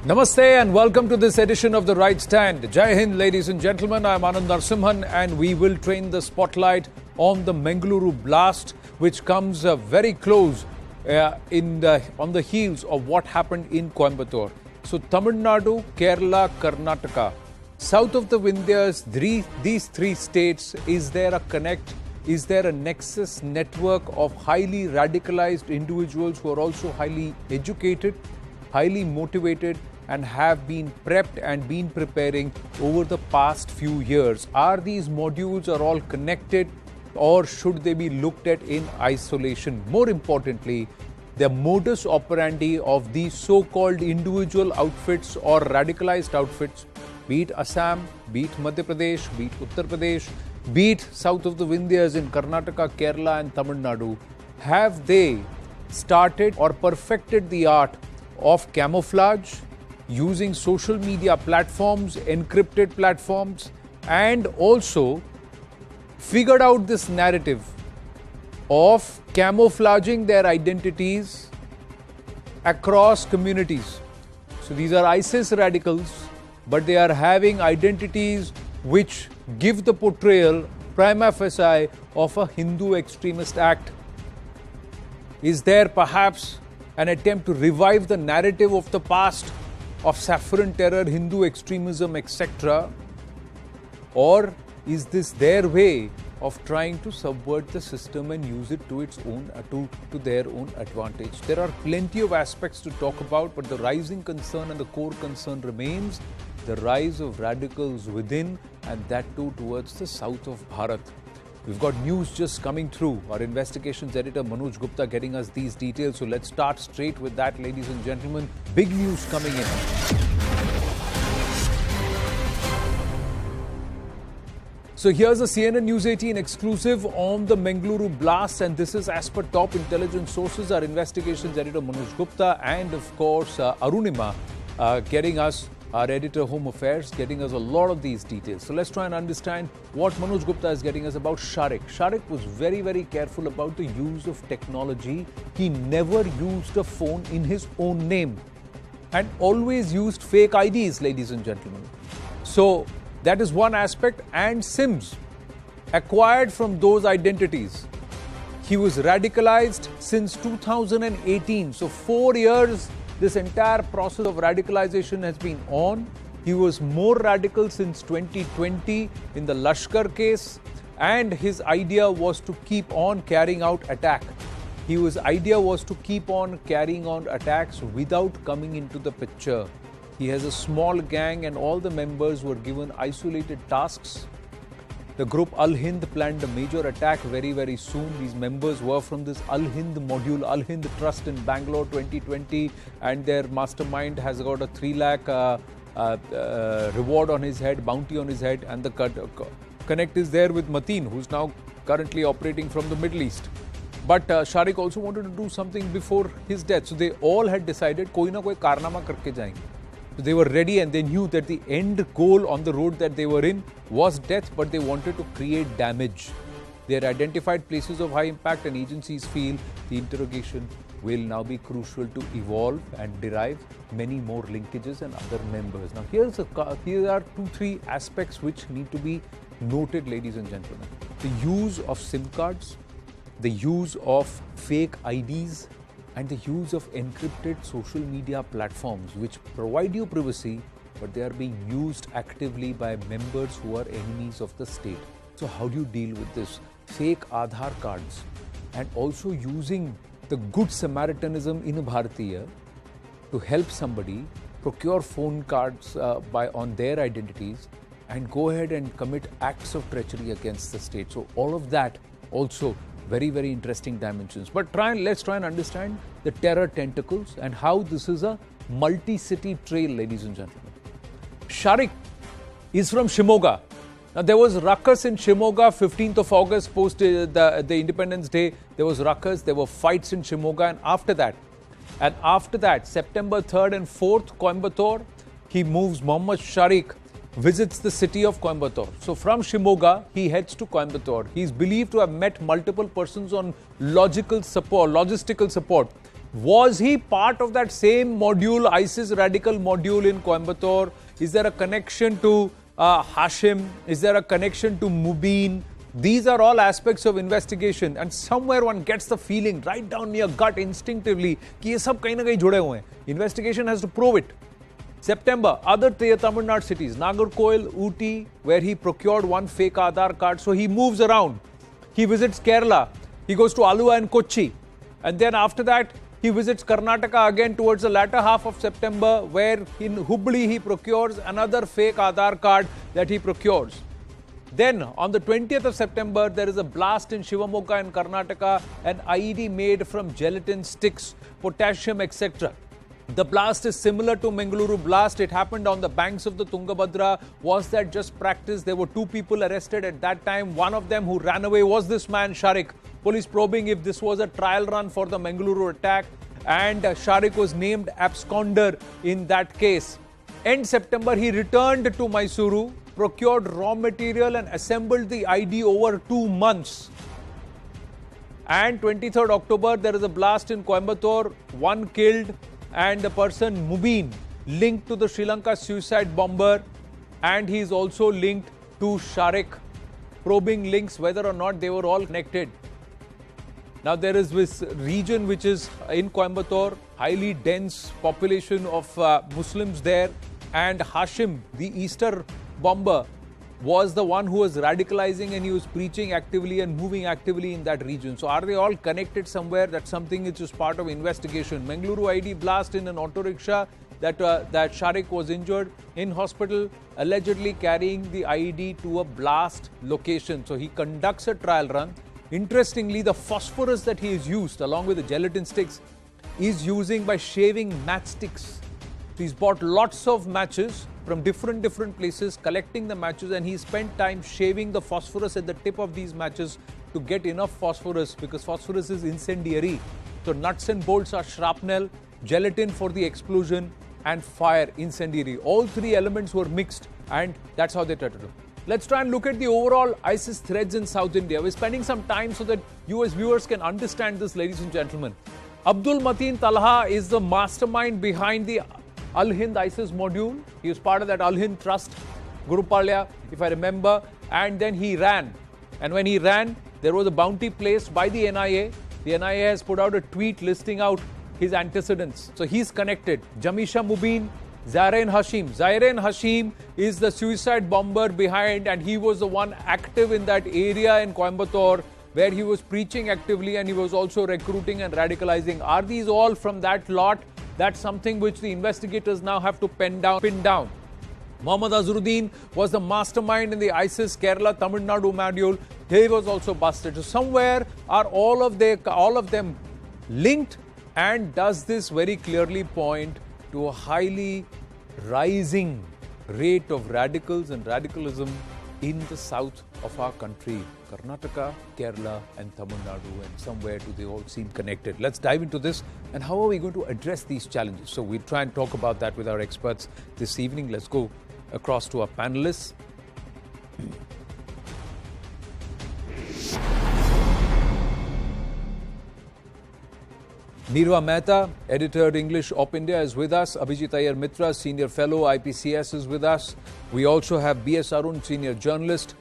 Namaste and welcome to this edition of The Right Stand. Jai Hind, ladies and gentlemen. I'm Anand Narasimhan and we will train the spotlight on the Mangaluru blast, which comes very close on the heels of what happened in Coimbatore. So Tamil Nadu, Kerala, Karnataka, south of the Vindhyas, these three states, is there a connect? Is there a nexus network of highly radicalized individuals who are also highly educated, highly motivated, and have been prepped and been preparing over the past few years? Are these modules all connected, or should they be looked at in isolation? More importantly, the modus operandi of these so-called individual outfits or radicalized outfits, be it Assam, be it Madhya Pradesh, be it Uttar Pradesh, be it south of the Vindhyas in Karnataka, Kerala and Tamil Nadu, have they started or perfected the art of camouflage, using social media platforms, encrypted platforms, and also figured out this narrative of camouflaging their identities across communities? So these are ISIS radicals, but they are having identities which give the portrayal prima facie of a Hindu extremist act. Is there perhaps an attempt to revive the narrative of the past of saffron terror, Hindu extremism, etc.? Or is this their way of trying to subvert the system and use it to its own to their own advantage? There are plenty of aspects to talk about, but the rising concern and the core concern remains the rise of radicals within, and that too towards the south of Bharat. We've got news just coming through. Our investigations editor Manoj Gupta getting us these details. So let's start straight with that, ladies and gentlemen. Big news coming in. So here's a CNN News 18 exclusive on the Mangaluru blast, and this is as per top intelligence sources. Our investigations editor Manoj Gupta and of course Arunima getting us, our editor Home Affairs, getting us a lot of these details. So let's try and understand what Manoj Gupta is getting us about Shareeq. Shareeq was very, very careful about the use of technology. He never used a phone in his own name and always used fake IDs, ladies and gentlemen. So that is one aspect, and SIMs acquired from those identities. He was radicalized since 2018. So 4 years this entire process of radicalization has been on. He was more radical since 2020 in the Lashkar case, and his idea was to keep on carrying out attack. His idea was to keep on carrying on attacks without coming into the picture. He has a small gang and all the members were given isolated tasks. The group Al-Hind planned a major attack very, very soon. These members were from this Al-Hind module, Al-Hind Trust in Bangalore 2020, and their mastermind has got a 3 lakh reward on his head, bounty on his head, and the connect is there with Mateen, who's now currently operating from the Middle East. But Shareeq also wanted to do something before his death. So they all had decided, koi na koi karnama karke jayenge. So they were ready and they knew that the end goal on the road that they were in was death, but they wanted to create damage. They had identified places of high impact, and agencies feel the interrogation will now be crucial to evolve and derive many more linkages and other members. Now here are 2-3 aspects which need to be noted, ladies and gentlemen. The use of SIM cards, the use of fake IDs, and the use of encrypted social media platforms which provide you privacy, but they are being used actively by members who are enemies of the state. So how do you deal with this? Fake Aadhaar cards, and also using the good Samaritanism in Bharatiya to help somebody procure phone cards on their identities and go ahead and commit acts of treachery against the state. So all of that also very, very interesting dimensions. But let's try and understand the terror tentacles and how this is a multi-city trail, ladies and gentlemen. Shareeq is from Shimoga. Now there was ruckus in Shimoga, 15th of August, post the Independence Day. There was ruckus, there were fights in Shimoga, and after that, September 3rd and 4th, Coimbatore, he moves. Mohammed Shareeq visits the city of Coimbatore. So from Shimoga, he heads to Coimbatore. He is believed to have met multiple persons on logistical support. Was he part of that same module, ISIS radical module in Coimbatore? Is there a connection to Hashim? Is there a connection to Mubin? These are all aspects of investigation, and somewhere one gets the feeling right down in your gut instinctively कि ये सब कहीं ना कहीं जुड़े हुए हैं. Investigation has to prove it. September, other Tamil Nadu cities, Nagarkoil, Ooty, where he procured one fake Aadhaar card. So he moves around. He visits Kerala. He goes to Alua and Kochi. And then after that, he visits Karnataka again towards the latter half of September, where in Hubli he procures another fake Aadhaar card that he procures. Then on the 20th of September, there is a blast in Shivamogga in Karnataka, an IED made from gelatin sticks, potassium, etc. The blast is similar to Mangaluru blast. It happened on the banks of the Tungabhadra. Was that just practice? There were 2 people arrested at that time. One of them who ran away was this man, Shareeq. Police probing if this was a trial run for the Mangaluru attack, and Shareeq was named absconder in that case. End September, he returned to Mysuru, procured raw material and assembled the ID over 2 months. And 23rd October, there is a blast in Coimbatore, 1 killed, and the person Mubin linked to the Sri Lanka suicide bomber, and he is also linked to Shareeq. Probing links whether or not they were all connected. Now there is this region which is in Coimbatore, highly dense population of Muslims there, and Hashim, the Easter bomber, was the one who was radicalizing, and he was preaching actively and moving actively in that region. So are they all connected somewhere? That's something which is part of investigation. Mangaluru ID blast in an auto-rickshaw, that Shareeq was injured in hospital, allegedly carrying the IED to a blast location. So he conducts a trial run. Interestingly, the phosphorus that he has used along with the gelatin sticks is using by shaving matchsticks. He's bought lots of matches from different places, collecting the matches, and he spent time shaving the phosphorus at the tip of these matches to get enough phosphorus, because phosphorus is incendiary. So nuts and bolts are shrapnel, gelatin for the explosion, and fire, incendiary. All 3 elements were mixed, and that's how they tried to do. Let's try and look at the overall ISIS threads in South India. We're spending some time so that you as viewers can understand this, ladies and gentlemen. Abdul Mateen Talha is the mastermind behind the Al-Hind ISIS module. He was part of that Al-Hind trust, Gurupalya, if I remember, and then he ran. And when he ran, there was a bounty placed by the NIA. The NIA has put out a tweet listing out his antecedents. So he's connected. Jamisha Mubin, Zairain Hashim. Zairain Hashim is the suicide bomber behind, and he was the one active in that area in Coimbatore where he was preaching actively, and he was also recruiting and radicalizing. Are these all from that lot? That's something which the investigators now have to pin down. Muhammad Azharuddin was the mastermind in the ISIS Kerala Tamil Nadu module. He was also busted. So somewhere are all of them linked, and does this very clearly point to a highly rising rate of radicals and radicalism in the south of our country, Karnataka, Kerala and Tamil Nadu, and somewhere do they all seem connected. Let's dive into this, and how are we going to address these challenges? So we'll try and talk about that with our experts this evening. Let's go across to our panelists. Nirva Mehta, editor English Op India, is with us. Abhijit Iyer Mitra, senior fellow IPCS, is with us. We also have B.S. Arun, senior journalist.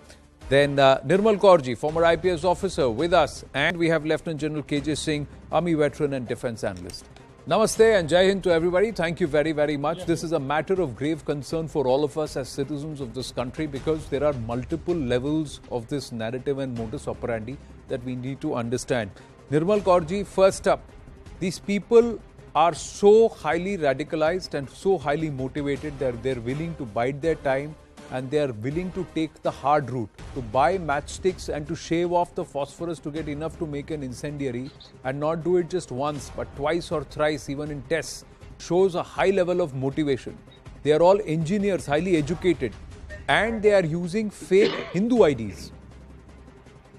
Then Nirmal Kaurji, former IPS officer, with us. And we have Lieutenant General K.J. Singh, Army veteran and defense analyst. Namaste and Jai Hind to everybody. Thank you very, very much. This is a matter of grave concern for all of us as citizens of this country, because there are multiple levels of this narrative and modus operandi that we need to understand. Nirmal Kaurji, first up. These people are so highly radicalized and so highly motivated that they're willing to bide their time, and they're willing to take the hard route, to buy matchsticks and to shave off the phosphorus to get enough to make an incendiary, and not do it just once but twice or thrice, even in tests. Shows a high level of motivation. They are all engineers, highly educated, and they are using fake Hindu IDs.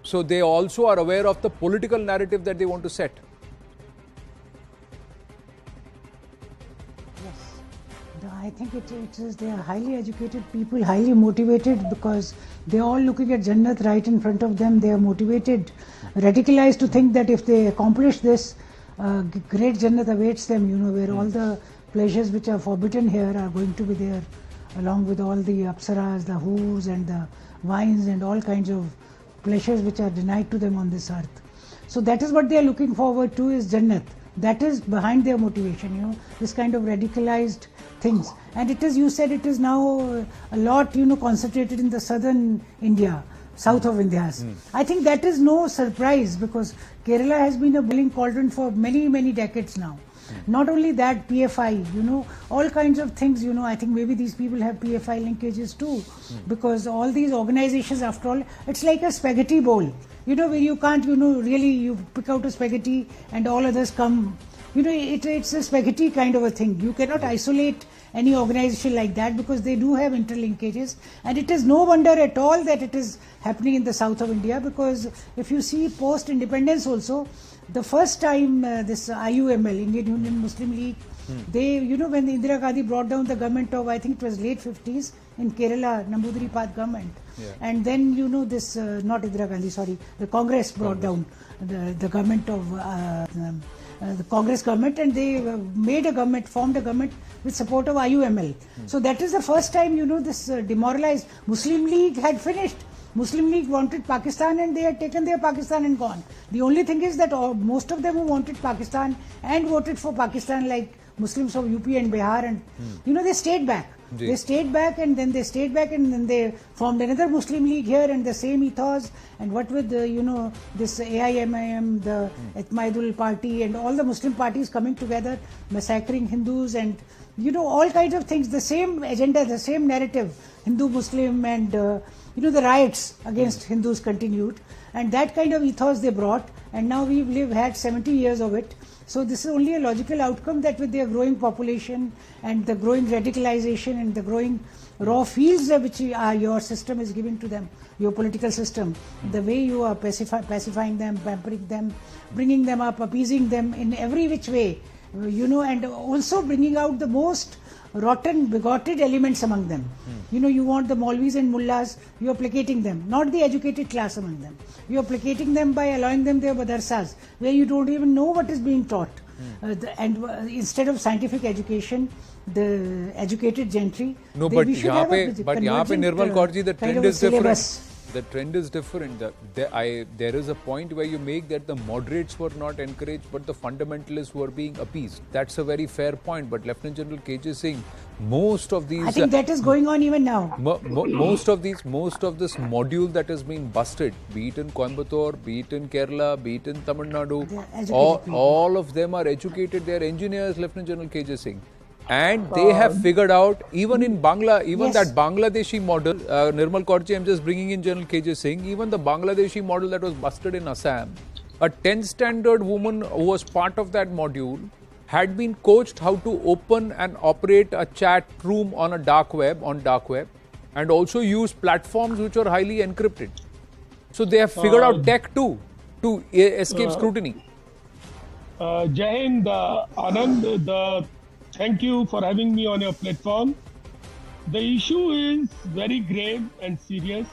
So they also are aware of the political narrative that they want to set. I think it is they are highly educated people, highly motivated, because they are all looking at Jannat right in front of them. They are motivated, radicalized to think that if they accomplish this, great Jannat awaits them, where all the pleasures which are forbidden here are going to be there, along with all the apsaras, the hoors and the wines and all kinds of pleasures which are denied to them on this earth. So that is what they are looking forward to, is Jannat. That is behind their motivation, this kind of radicalized things. And it is, you said, it is now a lot, concentrated in the southern India, south of India. I think that is no surprise, because Kerala has been a boiling cauldron for many, many decades now. Not only that, PFI, all kinds of things, I think maybe these people have PFI linkages too, because all these organizations, after all, it's like a spaghetti bowl, where you can't, really, you pick out a spaghetti and all others come, it's a spaghetti kind of a thing. You cannot isolate any organization like that, because they do have interlinkages, and it is no wonder at all that it is happening in the south of India, because if you see post-independence also, the first time this IUML, Indian Union Muslim League, they, when Indira Gandhi brought down the government of, I think it was late 50s in Kerala, Namboodiripad government, and then, this, not Indira Gandhi, sorry, the Congress brought down the government of, the Congress government, and they formed a government with support of IUML. So that is the first time, this demoralized Muslim League had finished. Muslim League wanted Pakistan, and they had taken their Pakistan and gone. The only thing is that most of them who wanted Pakistan and voted for Pakistan, like Muslims of UP and Bihar, and they stayed back. They stayed back, and then they stayed back, and then they formed another Muslim League here, and the same ethos, and what with the, this AIMIM, the Etmaidul party, and all the Muslim parties coming together, massacring Hindus, and all kinds of things, the same agenda, the same narrative, Hindu-Muslim, and the riots against Hindus continued, and that kind of ethos they brought, and now we've had 70 years of it. So this is only a logical outcome, that with their growing population and the growing radicalization and the growing raw fields which your system is giving to them, your political system, the way you are pacifying them, pampering them, bringing them up, appeasing them in every which way, and also bringing out the most rotten, bigoted elements among them. You want the Maulvis and Mullahs, you are placating them, not the educated class among them. You are placating them by allowing them their madarsas, where you don't even know what is being taught. Instead of scientific education, the educated gentry. No, but यहाँ पे Nirmal Kaur ji, the trend is different. The trend is different. There is a point where you make that the moderates were not encouraged, but the fundamentalists were being appeased. That's a very fair point. But Lieutenant General KJ Singh, most of these, I think that is going on even now. Most of this module that has been busted, be it in Coimbatore, be it in Kerala, be it in Tamil Nadu, all of them are educated. They are engineers, Lieutenant General KJ Singh. And they have figured out, even in Bangla, that Bangladeshi model, Nirmal Kaurji, I'm just bringing in General KJ Singh, even the Bangladeshi model that was busted in Assam, a 10th standard woman who was part of that module had been coached how to open and operate a chat room on dark web, and also use platforms which are highly encrypted. So they have figured out tech too, to escape scrutiny. Jai Hind, Anand, thank you for having me on your platform. The issue is very grave and serious,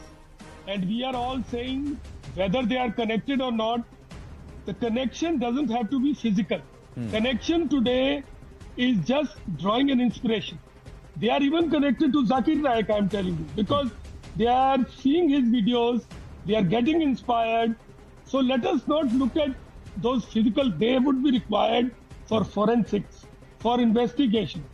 and we are all saying whether they are connected or not, the connection doesn't have to be physical. Connection today is just drawing an inspiration. They are even connected to Zakir Naik, I'm telling you, because they are seeing his videos, they are getting inspired. So let us not look at those physical, they would be required for forensics, for investigation.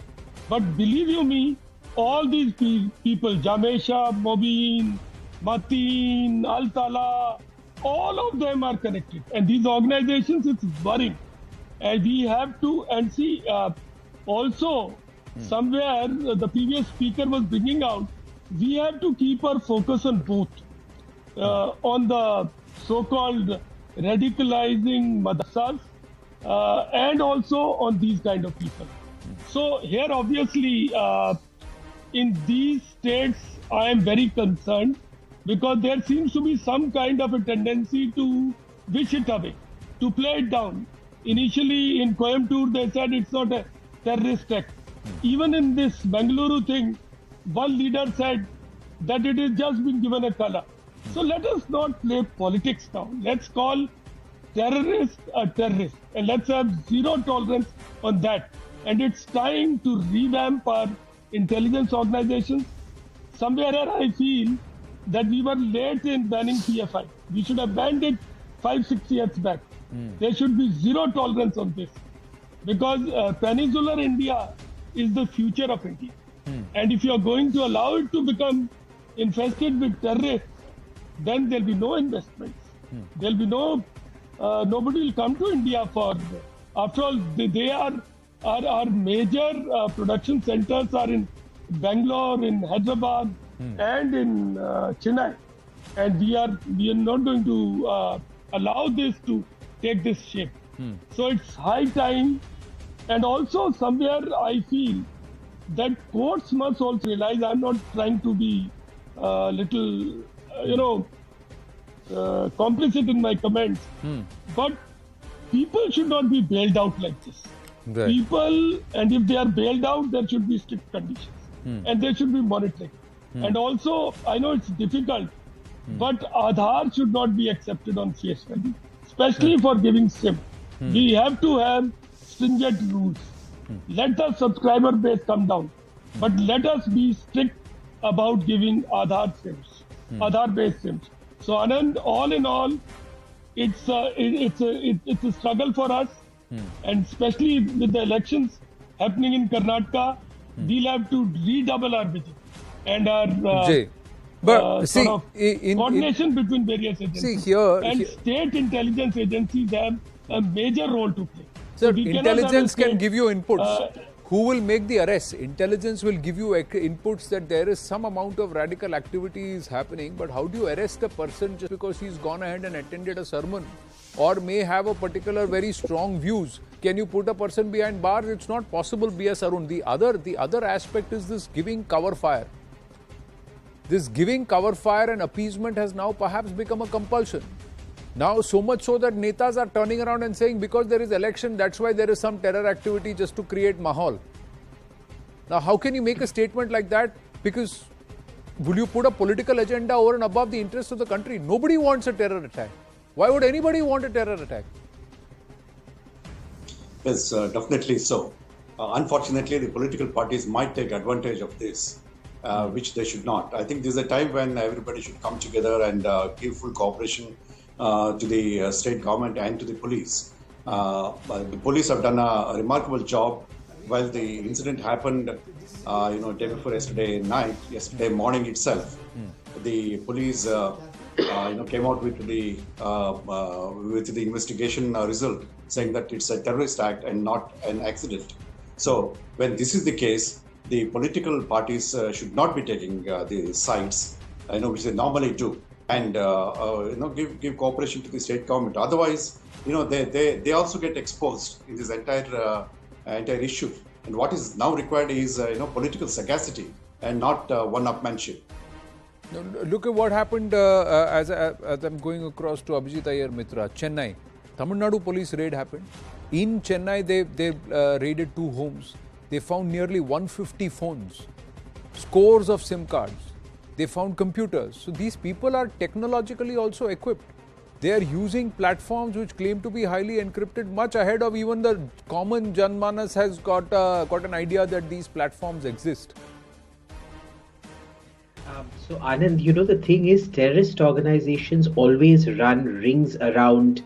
But believe you me, all these people, Jamesha, Mobeen, Mateen, Al-Tala, all of them are connected. And these organizations, it's worrying. And we have to, and see, also, somewhere the previous speaker was bringing out, we have to keep our focus on both, on the so-called radicalizing madrasas, and also on these kind of people. So here, obviously, in these states, I am very concerned, because there seems to be some kind of a tendency to wish it away, to play it down. Initially in Coimbatore, they said it's not a terrorist act. Even in this Bengaluru thing, one leader said that it has just been given a color. So let us not play politics now. Let's call terrorist a terrorist, and let's have zero tolerance on that. And it's time to revamp our intelligence organizations. Somewhere here I feel that we were late in banning PFI. We should have banned it 5-6 years back. There should be zero tolerance on this, because peninsular India is the future of India. And if you are going to allow it to become infested with terrorists, then there'll be no investments. There'll be nobody will come to India for. After all, they are our major production centers are in Bangalore, in Hyderabad, and in Chennai, and we are not going to allow this to take this shape. So it's high time, and also somewhere I feel that courts must also realize. I'm not trying to be little, complicit in my comments, but people should not be bailed out like this. Right. People, and if they are bailed out, there should be strict conditions, and there should be monitoring. And also, I know it's difficult, but Aadhaar should not be accepted on face value, especially for giving SIM. We have to have stringent rules. Let the subscriber base come down, but let us be strict about giving Aadhaar SIMs, Aadhaar-based SIMs. So Anand, all in all, it's a struggle for us, and especially with the elections happening in Karnataka, we'll have to redouble our vigilance and our coordination between various agencies. State intelligence agencies have a major role to play. Sir, intelligence can give you inputs. Who will make the arrest? Intelligence will give you inputs that there is some amount of radical activity is happening, but how do you arrest a person just because he's gone ahead and attended a sermon or may have a particular very strong views? Can you put a person behind bars? It's not possible, B.S. Arun. The other aspect is this giving cover fire. This giving cover fire and appeasement has now perhaps become a compulsion. Now, so much so that netas are turning around and saying because there is election, that's why there is some terror activity just to create mahal. Now, how can you make a statement like that? Because will you put a political agenda over and above the interests of the country? Nobody wants a terror attack. Why would anybody want a terror attack? Yes, definitely so. Unfortunately, the political parties might take advantage of this, which they should not. I think this is a time when everybody should come together and give full cooperation to the state government and to the police. The police have done a remarkable job. While the incident happened, day before yesterday morning itself, the police, came out with the investigation result saying that it's a terrorist act and not an accident. So when this is the case, the political parties should not be taking the sides, which they normally do, and give cooperation to the state government. Otherwise, they also get exposed in this entire issue. And what is now required is political sagacity and not one-upmanship. Look at what happened as I'm going across to Abhijit Iyer Mitra, Chennai. Tamil Nadu police raid happened. In Chennai, they raided 2 homes. They found nearly 150 phones, scores of SIM cards. They found computers. So these people are technologically also equipped. They are using platforms which claim to be highly encrypted, much ahead of even the common Janmanas has got an idea that these platforms exist. So Anand, the thing is, terrorist organizations always run rings around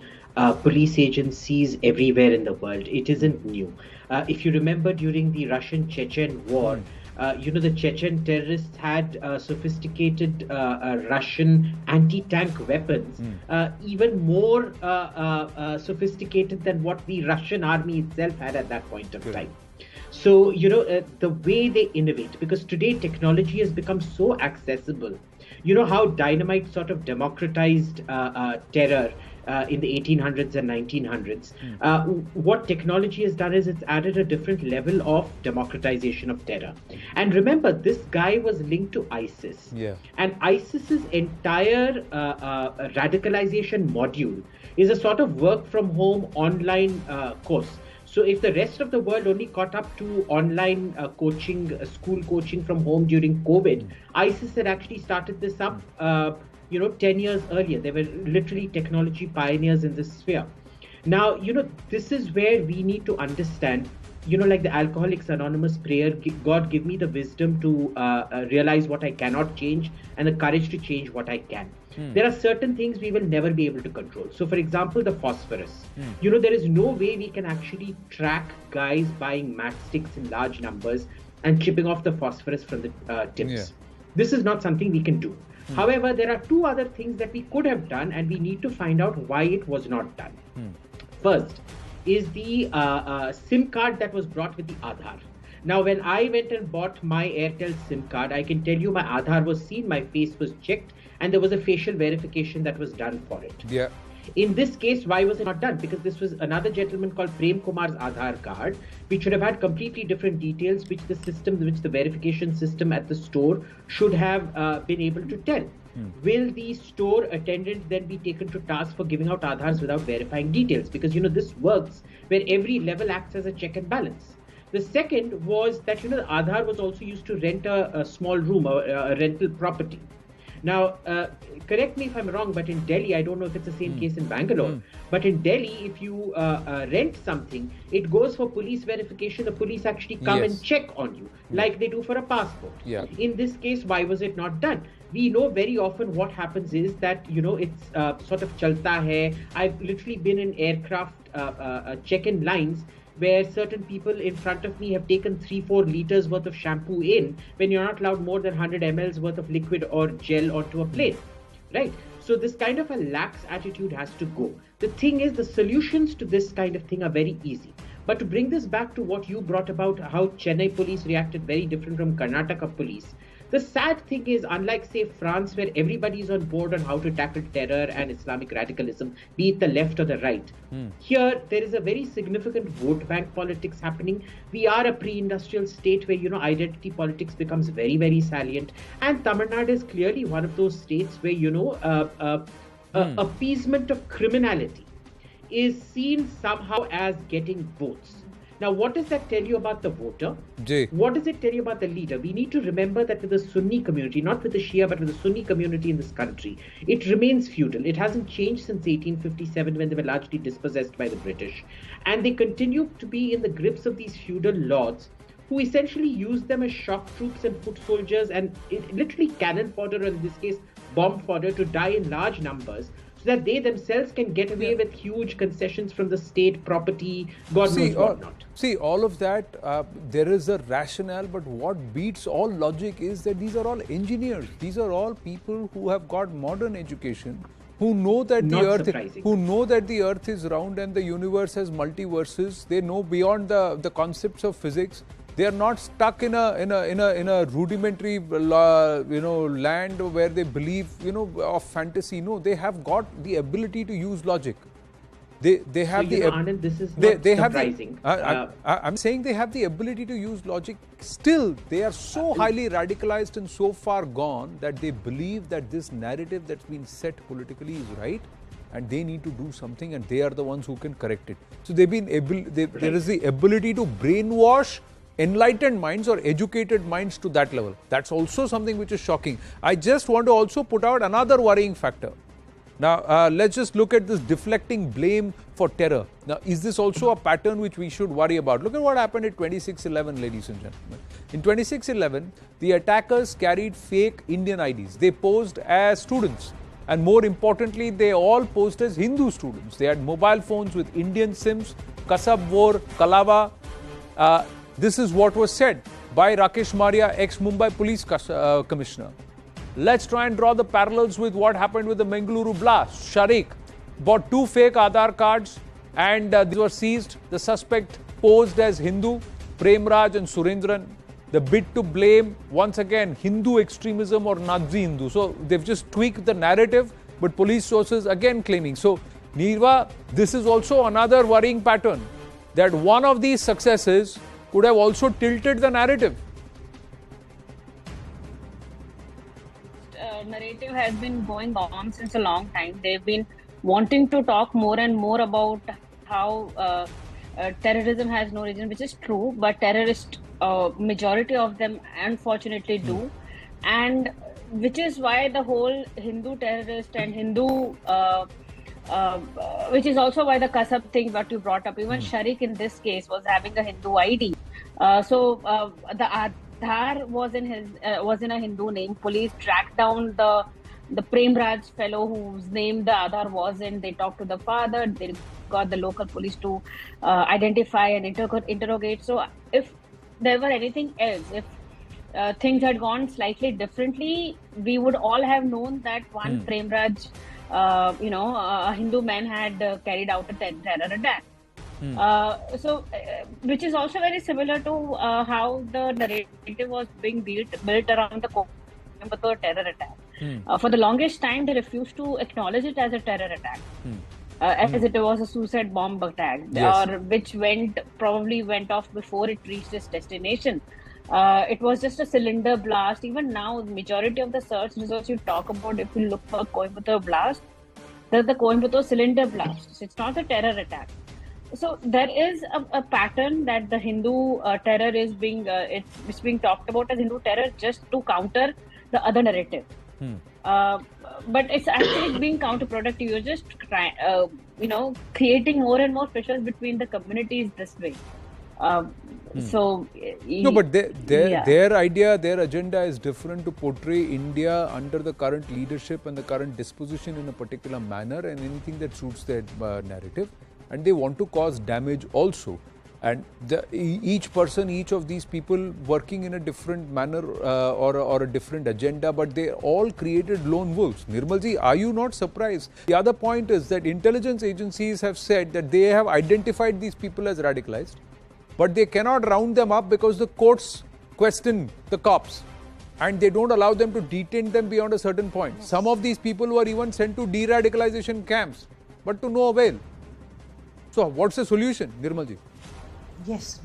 police agencies everywhere in the world. It isn't new. If you remember during the Russian-Chechen war, the Chechen terrorists had sophisticated Russian anti-tank weapons, even more sophisticated than what the Russian army itself had at that point of time. So, the way they innovate, because today technology has become so accessible. You know how dynamite sort of democratized terror in the 1800s and 1900s. What technology has done is it's added a different level of democratization of terror. And remember, this guy was linked to ISIS. Yeah. And ISIS's entire radicalization module is a sort of work from home online course. So if the rest of the world only caught up to online coaching, school coaching from home during COVID, ISIS had actually started this up 10 years earlier. They were literally technology pioneers in this sphere. Now, this is where we need to understand, like the Alcoholics Anonymous prayer, God, give me the wisdom to realize what I cannot change and the courage to change what I can. There are certain things we will never be able to control. So, for example, the phosphorus. There is no way we can actually track guys buying matchsticks in large numbers and chipping off the phosphorus from the tips. Yeah. This is not something we can do. However, there are two other things that we could have done, and we need to find out why it was not done. First is the SIM card that was brought with the Aadhaar. Now, when I went and bought my Airtel SIM card, I can tell you my Aadhaar was seen, my face was checked, and there was a facial verification that was done for it. Yeah. In this case, why was it not done? Because this was another gentleman called Prem Kumar's Aadhaar card, which should have had completely different details, which the verification system at the store should have been able to tell. Will the store attendant then be taken to task for giving out Aadhaars without verifying details? Because, this works where every level acts as a check and balance. The second was that, the Aadhaar was also used to rent a small room, a rental property. Now, correct me if I'm wrong, but in Delhi, I don't know if it's the same case in Bangalore, but in Delhi, if you rent something, it goes for police verification. The police actually come and check on you, like they do for a passport. Yeah. In this case, why was it not done? We know very often what happens is that, it's sort of chalta hai. I've literally been in aircraft check-in lines where certain people in front of me have taken 3-4 liters worth of shampoo in when you're not allowed more than 100 mLs worth of liquid or gel onto a plane, right? So this kind of a lax attitude has to go. The thing is, the solutions to this kind of thing are very easy. But to bring this back to what you brought about how Chennai police reacted very different from Karnataka police, the sad thing is, unlike, say, France, where everybody is on board on how to tackle terror and Islamic radicalism, be it the left or the right, here there is a very significant vote bank politics happening. We are a pre-industrial state where, identity politics becomes very, very salient. And Tamil Nadu is clearly one of those states where, appeasement of criminality is seen somehow as getting votes. Now, what does that tell you about the voter? What does it tell you about the leader? We need to remember that with the Sunni community, not with the Shia, but with the Sunni community in this country, it remains feudal. It hasn't changed since 1857 when they were largely dispossessed by the British. And they continue to be in the grips of these feudal lords who essentially use them as shock troops and foot soldiers and literally cannon fodder, or in this case, bomb fodder, to die in large numbers, so that they themselves can get away with huge concessions from the state, property, God knows what not. See, all of that, there is a rationale, but what beats all logic is that these are all engineers. These are all people who have got modern education, who know that the earth is round and the universe has multiverses. They know beyond the concepts of physics. They are not stuck in a rudimentary land where they believe of fantasy. No, they have got the ability to use logic. They have Anand, this is not surprising. I'm saying they have the ability to use logic. Still, they are so highly radicalized and so far gone that they believe that this narrative that's been set politically is right, and they need to do something, and they are the ones who can correct it. So they've been able. There is the ability to brainwash enlightened minds or educated minds to that level. That's also something which is shocking. I just want to also put out another worrying factor. Now, let's just look at this deflecting blame for terror. Now, is this also a pattern which we should worry about? Look at what happened in 26/11, ladies and gentlemen. In 26/11, the attackers carried fake Indian IDs. They posed as students. And more importantly, they all posed as Hindu students. They had mobile phones with Indian SIMs, Kasab Vor, Kalava. This is what was said by Rakesh Maria, ex-Mumbai police commissioner. Let's try and draw the parallels with what happened with the Mangaluru blast. Shareeq bought 2 fake Aadhaar cards and these were seized. The suspect posed as Hindu, Premraj and Surendran. The bid to blame, once again, Hindu extremism or Nazi Hindu. So they've just tweaked the narrative, but police sources again claiming. So, Nirva, this is also another worrying pattern, that one of these successes could have also tilted the narrative. Narrative has been going on since a long time. They've been wanting to talk more and more about how terrorism has no origin, which is true, but terrorists, majority of them unfortunately do. And which is why the whole Hindu terrorist and Hindu, which is also why the Kasab thing that you brought up, even Shareeq in this case was having a Hindu ID. The Aadhaar was in a Hindu name. Police tracked down the Prem Raj fellow whose name the Aadhaar was in. They talked to the father. They got the local police to identify and interrogate. So if there were anything else, if things had gone slightly differently, we would all have known that one Prem Raj, a Hindu man had carried out a terror attack. Which is also very similar to how the narrative was being built around the Coimbatore terror attack. For the longest time, they refused to acknowledge it as a terror attack, as it was a suicide bomb attack, or which probably went off before it reached its destination. It was just a cylinder blast. Even now, the majority of the search results you talk about, if you look for Coimbatore blast, there's the Coimbatore cylinder blast. It's not a terror attack. So there is a pattern that the Hindu terror is it's being talked about as Hindu terror just to counter the other narrative. But it's actually being counterproductive. You're just creating more and more fissures between the communities this way. No, but their idea, their agenda is different to portray India under the current leadership and the current disposition in a particular manner, and anything that suits their narrative. And they want to cause damage also. And each person, each of these people working in a different manner or a different agenda, but they all created lone wolves. Nirmalji, are you not surprised? The other point is that intelligence agencies have said that they have identified these people as radicalized, but they cannot round them up because the courts question the cops and they don't allow them to detain them beyond a certain point. Some of these people were even sent to de-radicalization camps, but to no avail. So what's the solution, Nirmalji? Yes,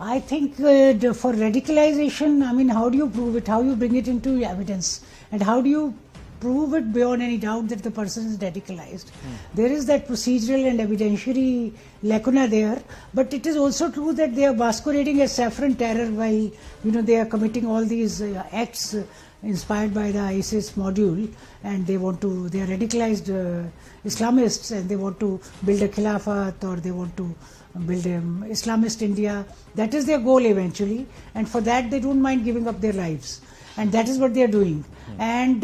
I think for radicalization, I mean, how do you prove it? How you bring it into evidence? And how do you prove it beyond any doubt that the person is radicalized? There is that procedural and evidentiary lacuna there, but it is also true that they are masquerading as saffron terror while, they are committing all these acts inspired by the ISIS module, and they are radicalized Islamists, and they want to build a Khilafat, or they want to build an Islamist India. That is their goal eventually, and for that they don't mind giving up their lives, and that is what they are doing. And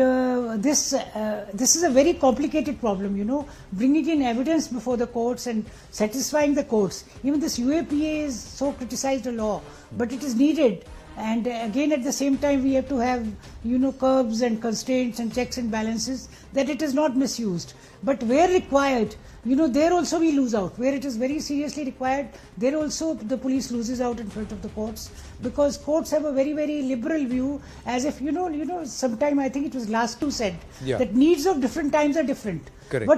this is a very complicated problem, bringing in evidence before the courts and satisfying the courts. Even this UAPA is so criticized a law, but it is needed. And again, at the same time, we have to have, curbs and constraints and checks and balances, that it is not misused. But where required, there also we lose out. Where it is very seriously required, there also the police loses out in front of the courts, because courts have a very, very liberal view, as if, sometime I think it was Lastu said, that needs of different times are different. Correct.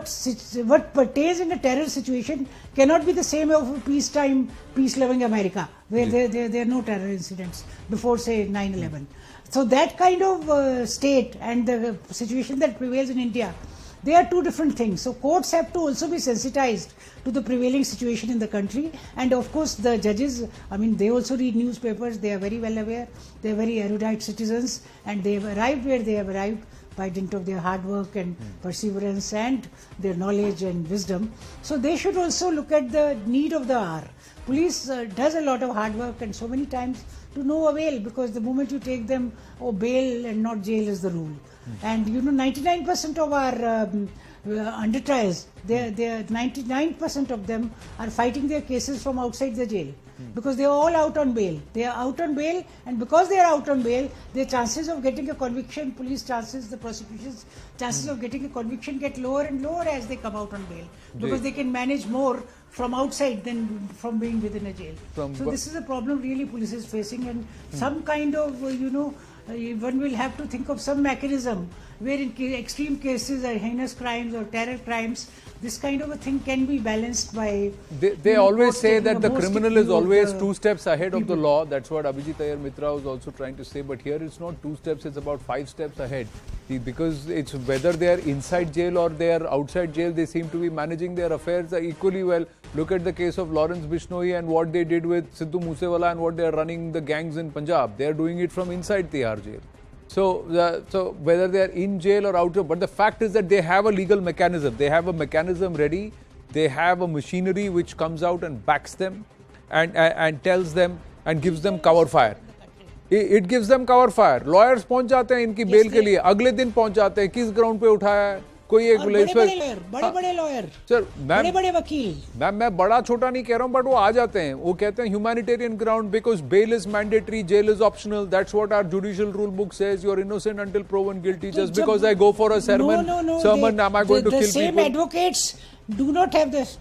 What pertains in a terror situation cannot be the same of a peacetime, peace-loving America, where there are no terror incidents before, say, 9/11. So that kind of state and the situation that prevails in India, they are two different things. So courts have to also be sensitized to the prevailing situation in the country. And of course the judges, they also read newspapers, they are very well aware, they are very erudite citizens, and they have arrived where they have arrived by dint of their hard work and perseverance and their knowledge and wisdom. So they should also look at the need of the hour. Police does a lot of hard work, and so many times to no avail, because the moment you take them, bail and not jail is the rule. And 99% of our under trials, 99% of them are fighting their cases from outside the jail, because they are all out on bail. They are out on bail, and because they are out on bail, their chances of getting a conviction, police chances, the prosecution's chances of getting a conviction get lower and lower as they come out on bail, because they can manage more from outside than from being within a jail. So this is a problem really police is facing, and some kind of, one will have to think of some mechanism where in extreme cases or heinous crimes or terror crimes, this kind of a thing can be balanced by... They always say that the criminal is always 2 steps ahead of the law. That's what Abhijit Iyer Mitra was also trying to say. But here it's not 2 steps, it's about 5 steps ahead. Because it's whether they are inside jail or they are outside jail, they seem to be managing their affairs equally well. Look at the case of Lawrence Bishnoi and what they did with Sidhu Moosewala and what they are running the gangs in Punjab. They are doing it from inside Tihar jail. So whether they are in jail or out of, but the fact is that they have a legal mechanism. They have a mechanism ready. They have a machinery which comes out and backs them, and tells them and gives them cover fire. It gives them cover fire. Lawyers पहुंच जाते हैं इनकी bell के लिए, अगले दिन पहुंच जाते हैं, किस ग्राउंड पे उठाया है, कोई एक बड़े लॉयर सर, बड़े वकील, मैं बड़ा छोटा नहीं कह रहा हूँ, बट वो आ जाते हैं, वो कहते हैं humanitarian ground, because bail is mandatory, jail is optional, that's what our judicial rule book says, you are innocent until proven guilty, just because I go for a sermon, am I going to kill people? The same advocates do not have this.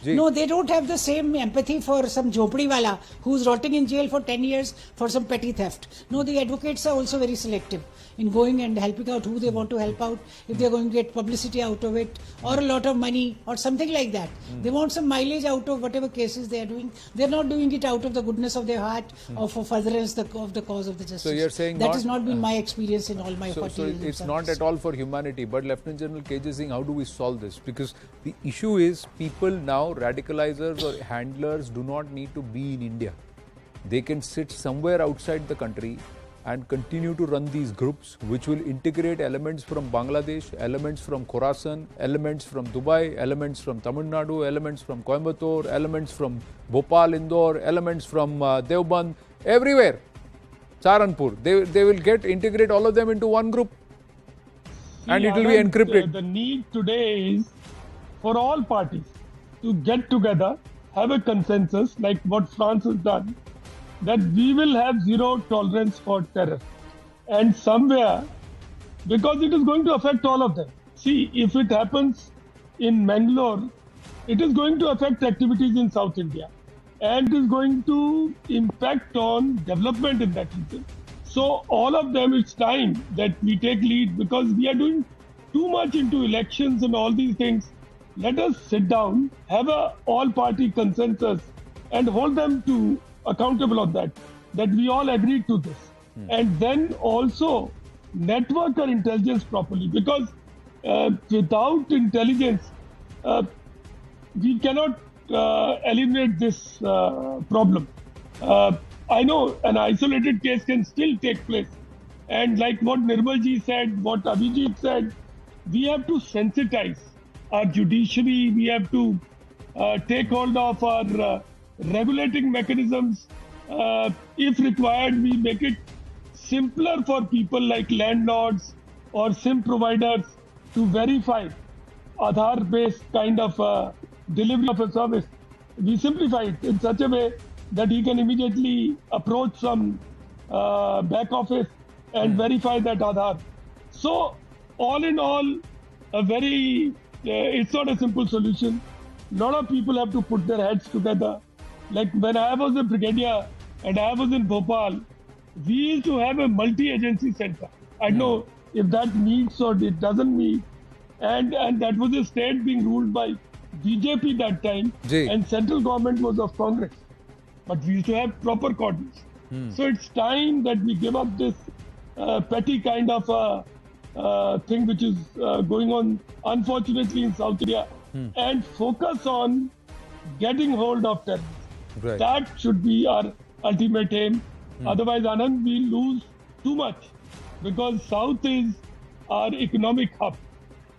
No, they don't have the same empathy for some jhopdi wala who's rotting in jail for 10 years for some petty theft. No, the advocates are also very selective in going and helping out who they want to help out, if they're going to get publicity out of it or a lot of money or something like that. They want some mileage out of whatever cases they are doing. They're not doing it out of the goodness of their heart or for furtherance of the cause of the justice. So you're saying that has not been my experience in all my 40 years. So it's not at all for humanity. But Lieutenant General KJ Singh, how do we solve this? Because the issue is people now, radicalizers or handlers, do not need to be in India. They can sit somewhere outside the country and continue to run these groups, which will integrate elements from Bangladesh, elements from Khorasan, elements from Dubai, elements from Tamil Nadu, elements from Coimbatore, elements from Bhopal, Indore, elements from Deoband, everywhere, Saharanpur. They will integrate all of them into one group, and it will be encrypted. The need today is for all parties to get together, have a consensus like what France has done, that we will have zero tolerance for terror. And somewhere, because it is going to affect all of them. See, if it happens in Mangalore, it is going to affect activities in South India and it is going to impact on development in that region. So all of them, it's time that we take lead, because we are doing too much into elections and all these things. Let us sit down, have a all-party consensus and hold them to accountable on that we all agreed to this. And then also network our intelligence properly, because without intelligence, we cannot eliminate this problem. I know an isolated case can still take place. And like what Nirmalji said, what Abhijit said, we have to sensitize our judiciary, we have to take hold of our regulating mechanisms. If required, we make it simpler for people like landlords or SIM providers to verify Aadhaar-based kind of delivery of a service. We simplify it in such a way that he can immediately approach some back office and verify that Aadhaar. So, all in all, it's not a simple solution. A lot of people have to put their heads together. Like when I was a brigadier and I was in Bhopal, we used to have a multi-agency center. I don't know if that meets or it doesn't meet. And that was a state being ruled by BJP that time, and central government was of Congress. But we used to have proper coordinates. So it's time that we give up this petty kind of thing which is going on, unfortunately, in South India, and focus on getting hold of terrorism. Right. That should be our ultimate aim. Otherwise, Anand, we lose too much, because South is our economic hub.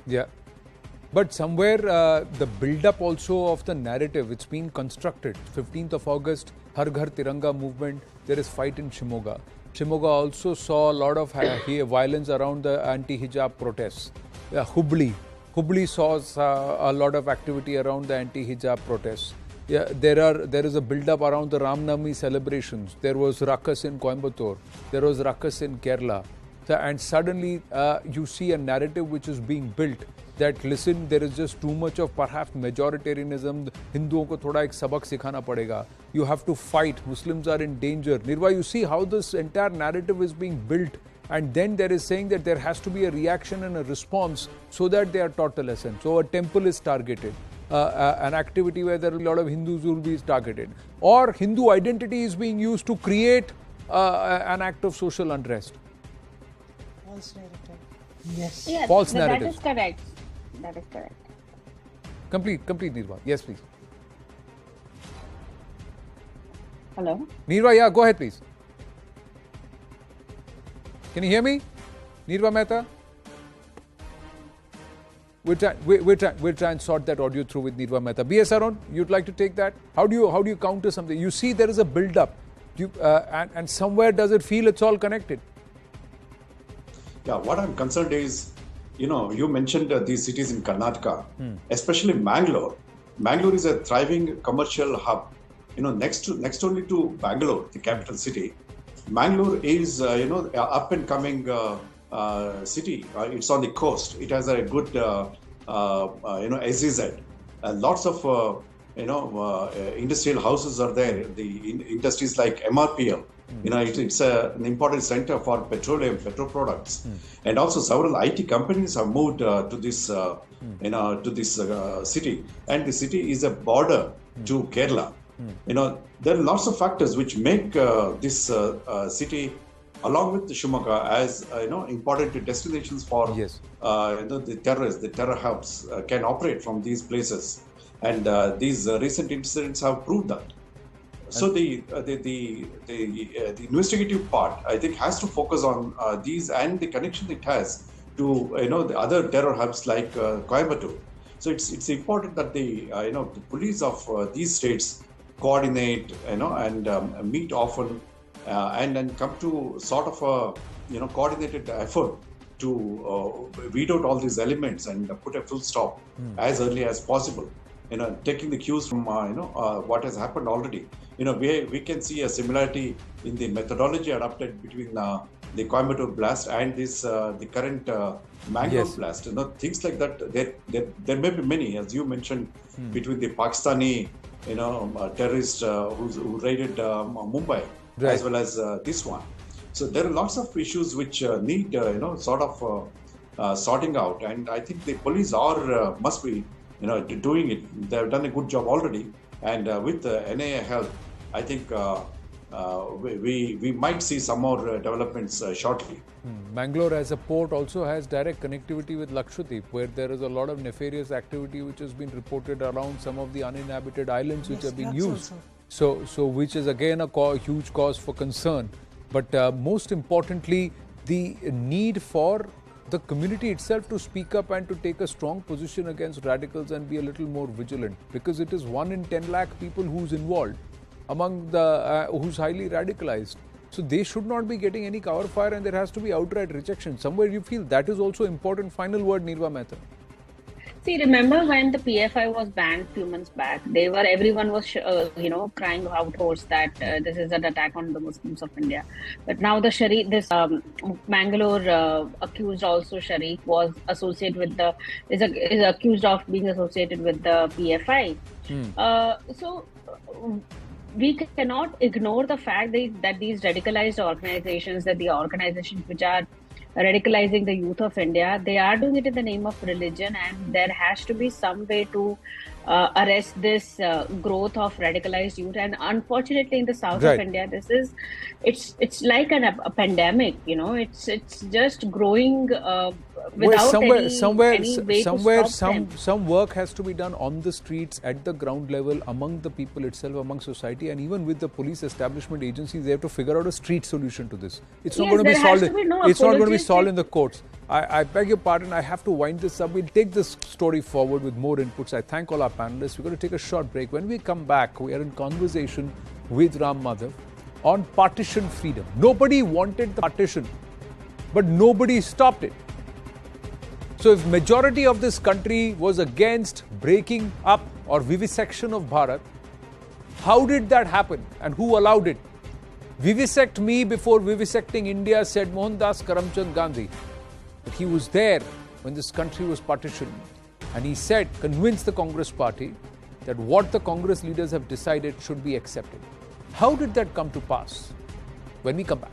Yeah. But somewhere the build-up also of the narrative, it's been constructed. 15th of August, Har Ghar Tiranga movement, there is fight in Shimoga. Shimoga also saw a lot of violence around the anti-hijab protests. Hubli saw a lot of activity around the anti-hijab protests. Yeah, there is a build-up around the Ramnavami celebrations. There was ruckus in Coimbatore. There was ruckus in Kerala. And suddenly you see a narrative which is being built that, listen, there is just too much of perhaps majoritarianism. Hinduon ko thoda ek sabak sikhana padega. You have to fight. Muslims are in danger. Nirva, you see how this entire narrative is being built. And then there is saying that there has to be a reaction and a response so that they are taught a lesson. So a temple is targeted. An activity where there are a lot of Hindus will be targeted. Or Hindu identity is being used to create an act of social unrest. False narrative. Yes. False narrative. That is correct. That is correct. Complete, Nirva. Yes, please. Hello? Nirva, yeah, go ahead, please. Can you hear me? Nirva Mehta? We'll try and sort that audio through with Nirva Mehta. B.S. Arun, you'd like to take that? How do you counter something? You see there is a build-up, and somewhere does it feel it's all connected? Yeah, what I'm concerned is, you mentioned these cities in Karnataka, especially Mangalore. Mangalore is a thriving commercial hub. Next only to Bangalore, the capital city. Mangalore is, up and coming city. It's on the coast. It has a good, SEZ. Lots of, industrial houses are there. The industries like MRPL. It's an important center for petroleum, petro products, and also several IT companies have moved to this, city. And the city is a border to Kerala. There are lots of factors which make this city, along with Shimoga, as important destinations for the terrorists, the terror hubs can operate from these places, and these recent incidents have proved that. So the investigative part, I think, has to focus on these and the connection it has to the other terror hubs like Coimbatore. So it's important that the police of these states coordinate, and meet often, and then come to sort of a coordinated effort to weed out all these elements and put a full stop as early as possible. Taking the cues from what has happened already. We can see a similarity in the methodology adopted between the Coimbatore blast and this the current Mangalore blast. Things like that. There may be many, as you mentioned, between the Pakistani terrorists who raided Mumbai, as well as this one. So there are lots of issues which need sort of sorting out, and I think the police are must be doing it. They have done a good job already, and with NIA help, I think we might see some more developments shortly. Mangalore as a port also has direct connectivity with Lakshadweep, where there is a lot of nefarious activity which has been reported around some of the uninhabited islands which are being used. So which is again a huge cause for concern. But most importantly, the need for the community itself to speak up and to take a strong position against radicals and be a little more vigilant, because it is 1 in 10 lakh people who's involved among the who's highly radicalized. So they should not be getting any cover fire, and there has to be outright rejection. Somewhere you feel that is also important. Final word, Nirva Mehta. See, remember when the PFI was banned a few months back? Everyone was, crying out hoarse that this is an attack on the Muslims of India. But now the Shareeq, Mangalore accused also Shareeq was associated with is accused of being associated with the PFI. So we cannot ignore the fact that these radicalized organizations, that the organizations which are radicalizing the youth of India, they are doing it in the name of religion, and there has to be some way to arrest this growth of radicalized youth. And unfortunately, in the south of India, it's like a pandemic. It's just growing without any way to stop them. Some work has to be done on the streets, at the ground level, among the people itself, among society, and even with the police establishment agencies. They have to figure out a street solution to this. It's not going to be solved. It's not going to be solved in the courts. I beg your pardon, I have to wind this up. We'll take this story forward with more inputs. I thank all our panelists. We're going to take a short break. When we come back, we are in conversation with Ram Madhav on partition freedom. Nobody wanted the partition, but nobody stopped it. So if majority of this country was against breaking up or vivisection of Bharat, how did that happen and who allowed it? Vivisect me before vivisecting India, said Mohandas Karamchand Gandhi. But he was there when this country was partitioned, and he said, convinced the Congress party that what the Congress leaders have decided should be accepted. How did that come to pass? When we come back.